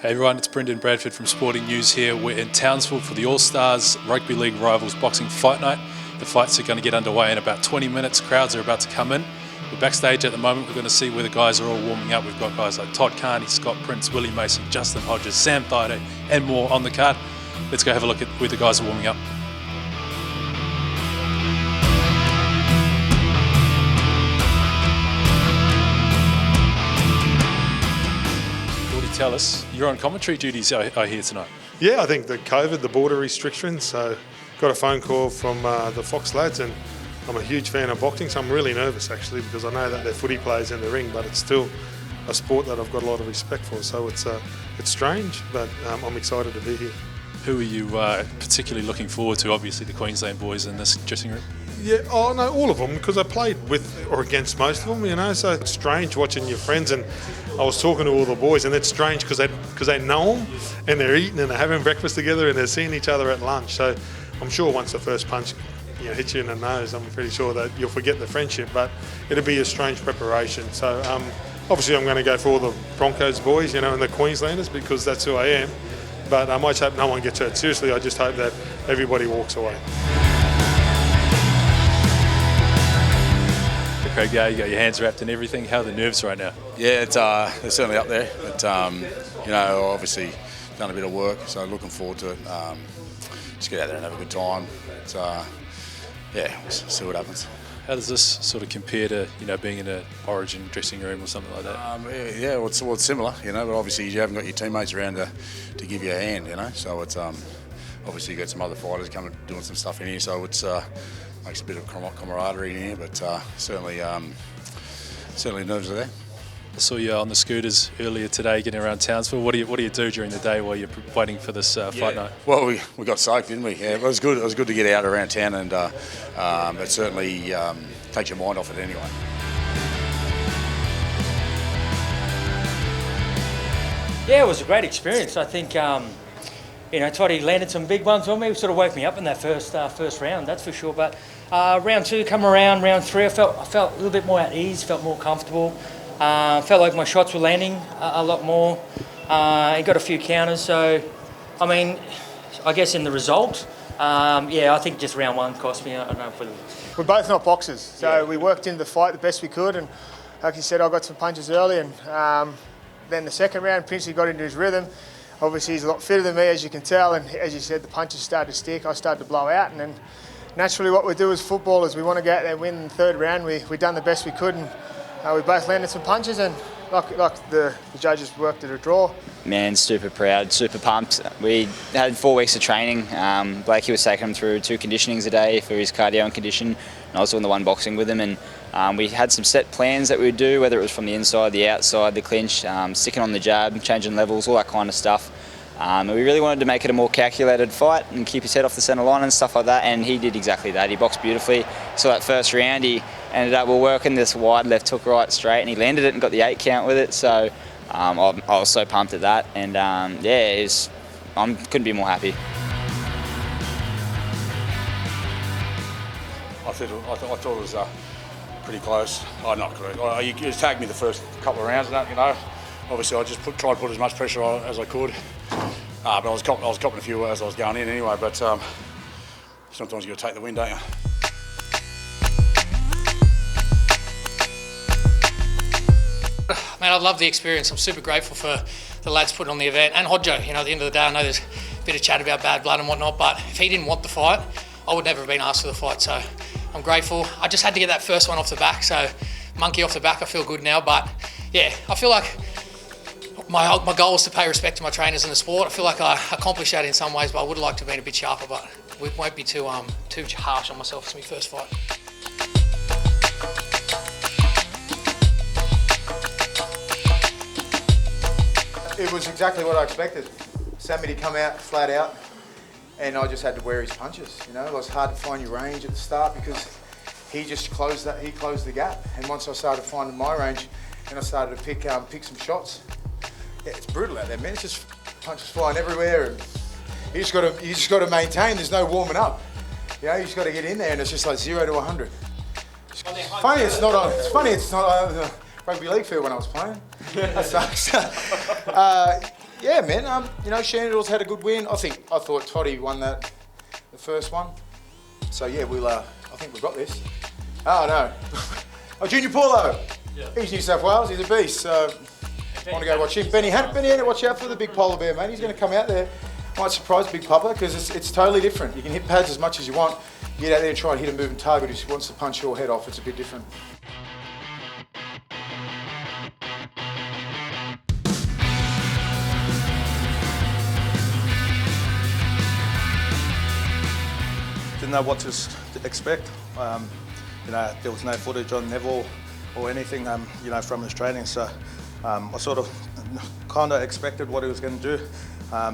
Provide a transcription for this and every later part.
Hey everyone, it's Brendan Bradford from Sporting News here. We're in Townsville for the All-Stars Rugby League Rivals Boxing Fight Night. The fights are going to get underway in about 20 minutes. Crowds are about to come in. We're backstage at the moment. We're going to see where the guys are all warming up. We've got guys like Todd Carney, Scott Prince, Willie Mason, Justin Hodges, Sam Thaiday and more on the card. Let's go have a look at where the guys are warming up. Tell us, you're on commentary duties, I hear, tonight. Yeah, I think the COVID, the border restrictions, so got a phone call from the Fox lads, and I'm a huge fan of boxing, so I'm really nervous actually, because I know that they're footy players in the ring, but it's still a sport that I've got a lot of respect for, so it's strange, but I'm excited to be here. Who are you particularly looking forward to? Obviously the Queensland boys in this dressing room. Yeah, oh no, all of them, because I played with or against most of them, you know, so it's strange watching your friends, and I was talking to all the boys, and it's strange because they know them, and they're eating and they're having breakfast together, and they're seeing each other at lunch, so I'm sure once the first punch hits you in the nose, I'm pretty sure that you'll forget the friendship, but it'll be a strange preparation. So obviously I'm going to go for all the Broncos boys, you know, and the Queenslanders, because that's who I am, but I just hope no one gets hurt. Seriously, I just hope that everybody walks away. Craig, yeah, you got your hands wrapped and everything. How are the nerves right now? Yeah, they're certainly up there. But, you know, obviously done a bit of work, so looking forward to it. Just get out there and have a good time. Yeah, we'll see what happens. How does this sort of compare to, you know, being in an Origin dressing room or something like that? Yeah, well, it's similar, you know, but obviously you haven't got your teammates around to give you a hand, you know. So it's obviously you got some other fighters coming doing some stuff in here, so it's makes a bit of camaraderie in here, but certainly nerves are there. I saw you on the scooters earlier today getting around Townsville. What do you do during the day while you're waiting for this fight night? Well, we got soaked, didn't we? Yeah, it was good. It was good to get out around town, and it certainly takes your mind off it anyway. Yeah, it was a great experience. I think you know, Toddy landed some big ones on me. It sort of woke me up in that first round, that's for sure. But round two, come around, round three, I felt a little bit more at ease, felt more comfortable. Felt like my shots were landing a lot more. He got a few counters, so I mean, I guess in the result, yeah, I think just round one cost me. I don't know if we're both not boxers, so we worked into the fight the best we could, and like you said, I got some punches early, and then the second round, Princey got into his rhythm. Obviously, he's a lot fitter than me, as you can tell, and as you said, the punches started to stick. I started to blow out, and then naturally, what we do as footballers, we want to go out there and win in the third round. We done the best we could, and we both landed some punches, and like the judges worked at a draw. Man, super proud, super pumped. We had 4 weeks of training. Blakey was taking him through 2 conditionings a day for his cardio and condition, and I was doing the one boxing with him, and we had some set plans that we would do, whether it was from the inside, the outside, the clinch, sticking on the jab, changing levels, all that kind of stuff. And we really wanted to make it a more calculated fight and keep his head off the centre line and stuff like that, and he did exactly that. He boxed beautifully. So that first round, he ended up working this wide left hook right straight, and he landed it and got the 8 count with it. So I was so pumped at that, and yeah, I couldn't be more happy. I thought it was pretty close. Oh, not correct. He tagged me the first couple of rounds and that, you know. Obviously, I just tried to put as much pressure on as I could. But I was copping a few as I was going in anyway, but sometimes you got to take the win, don't you? Man, I love the experience. I'm super grateful for the lads putting on the event, and Hodjo. You know, at the end of the day, I know there's a bit of chat about bad blood and whatnot, but if he didn't want the fight, I would never have been asked for the fight, so I'm grateful. I just had to get that first one off the back, so monkey off the back, I feel good now, but yeah, I feel like my goal was to pay respect to my trainers in the sport. I feel like I accomplished that in some ways, but I would have liked to have been a bit sharper, but we won't be too harsh on myself. It's my first fight. It was exactly what I expected. Sammy to come out flat out, and I just had to wear his punches. You know, it was hard to find your range at the start because he just closed the gap. And once I started finding my range, and I started to pick some shots. Yeah, it's brutal out there, man. It's just punches flying everywhere, and you just got to maintain. There's no warming up. You know, you just got to get in there, and it's just like 0 to 100. It's funny it's not on rugby league field when I was playing. That sucks. Yeah, man. You know, Shandor's had a good win. I thought TODD won the first one. So yeah, I think we've got this. Oh no. Oh, Junior Paulo. Yeah. He's New South Wales. He's a beast. So I want to go watch him. Benny Hannant, watch out for the big polar bear, mate. He's going to come out there. Might surprise Big Papa because it's totally different. You can hit pads as much as you want. You get out there and try and hit a moving target who wants to punch your head off. It's a bit different. Didn't know what to expect. You know, there was no footage on Neville or anything, you know, from his training. So I sort of kind of expected what he was going to do.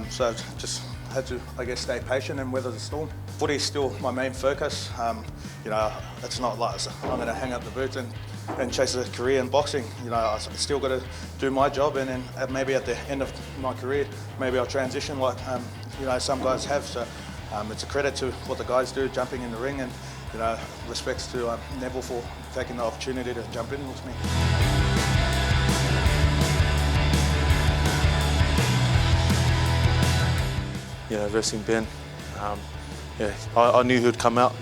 So just had to, I guess, stay patient and weather the storm. Footy's still my main focus. You know, it's not like I'm going to hang up the boots and chase a career in boxing. You know, I still got to do my job, and then maybe at the end of my career, maybe I'll transition like you know, some guys have. So it's a credit to what the guys do, jumping in the ring, and you know, respects to Neville for taking the opportunity to jump in with me. You know, versing Ben, yeah, I knew he'd come out.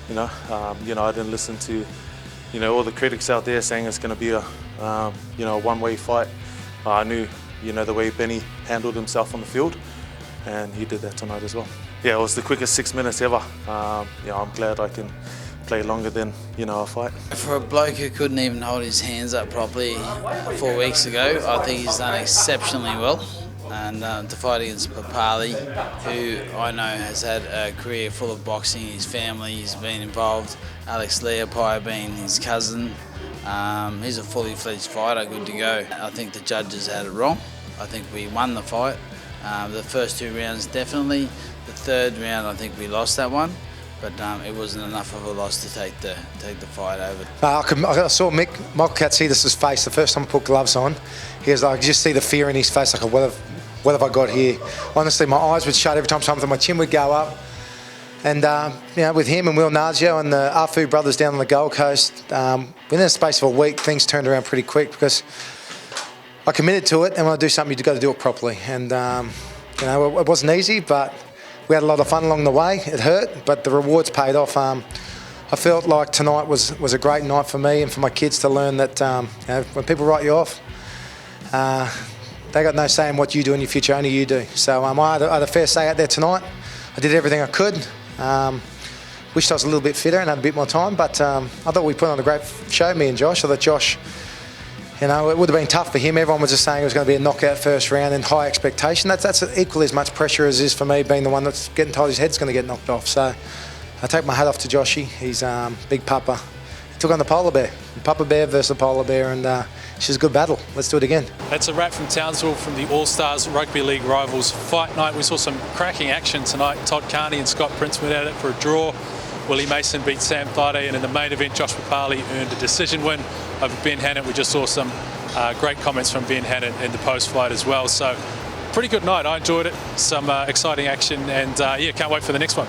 You know, I didn't listen to, you know, all the critics out there saying it's going to be a, you know, a one-way fight. I knew, you know, the way Benny handled himself on the field, and he did that tonight as well. Yeah, it was the quickest 6 minutes ever. Yeah, I'm glad I can play longer than, you know, a fight. For a bloke who couldn't even hold his hands up properly 4 weeks ago, I think he's done exceptionally well. And to fight against Papalii, who I know has had a career full of boxing, his family, he's been involved. Alex Leopold being his cousin. He's a fully fledged fighter, good to go. I think the judges had it wrong. I think we won the fight. The first 2 rounds definitely. The third round, I think we lost that one. But it wasn't enough of a loss to take the fight over. I saw Michael Katsidis' face the first time I put gloves on. He was like, you just see the fear in his face, like, what have I got here? Honestly, my eyes would shut every time something, my chin would go up. And you know, with him and Will Naggio and the Afu brothers down on the Gold Coast, within the space of a week, things turned around pretty quick because I committed to it, and when I do something, you've got to do it properly. And you know, it wasn't easy, but we had a lot of fun along the way. It hurt, but the rewards paid off. I felt like tonight was a great night for me and for my kids to learn that you know, when people write you off, they got no say in what you do in your future, only you do. So I had a fair say out there tonight. I did everything I could. Wished I was a little bit fitter and had a bit more time, but I thought we put on a great show, me and Josh. I thought Josh, you know, it would have been tough for him. Everyone was just saying it was going to be a knockout first round and high expectation. That's equally as much pressure as it is for me, being the one that's getting told his head's going to get knocked off. So I take my hat off to Joshy. He's Big Papa. He took on the polar bear. Papa Bear versus the polar bear, and she's a good battle. Let's do it again. That's a wrap from Townsville from the All-Stars Rugby League Rivals Fight Night. We saw some cracking action tonight. Todd Carney and Scott Prince went at it for a draw. Willie Mason beat Sam Thaiday, and in the main event, Josh Papalii earned a decision win over Ben Hannant. We just saw some great comments from Ben Hannant in the post-fight as well. So pretty good night. I enjoyed it. Some exciting action, and yeah, can't wait for the next one.